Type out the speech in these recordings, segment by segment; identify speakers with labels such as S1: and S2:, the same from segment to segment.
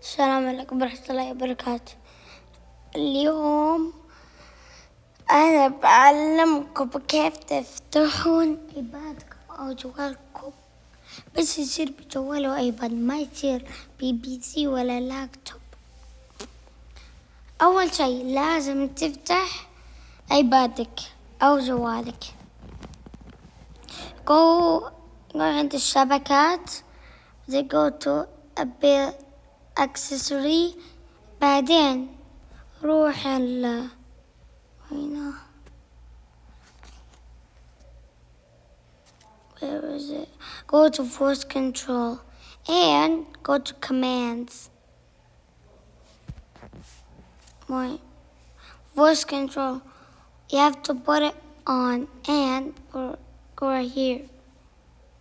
S1: السلام عليكم ورحمة الله وبركاته. اليوم أنا بعلمكم كيف تفتحون ايبادكم أو جوالكم، بس يصير بجوال وايباد، ما يصير بي سي ولا لابتوب. أول شي لازم تفتح ايبادك أو جوالك. go عند الشبكات، they go to a bit accessory، بعدين روح هنا where is it? Go to voice control and go to commands. Voice control, you have to put it on and or go right here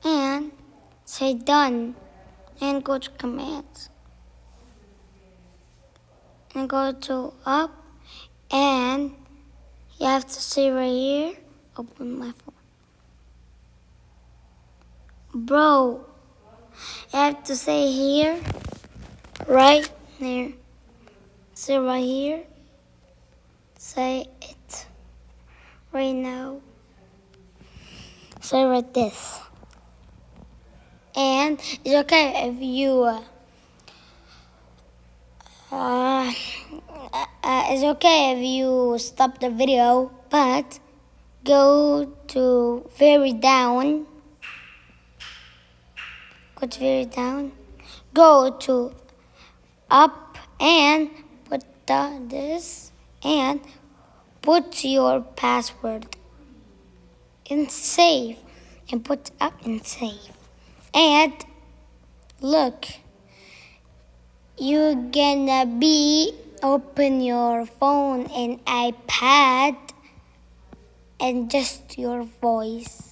S1: and say done and go to commands and go to up and you have to say right here, open my phone. Bro, you have to say here, right there. Say right here. Say it right now. Say right this. And it's okay if you it's okay if you stop the video, but go to very down. Go to very down. Go to up and put this and put your password and save and put up and save. And look, you're gonna be open your phone and iPad and just your voice.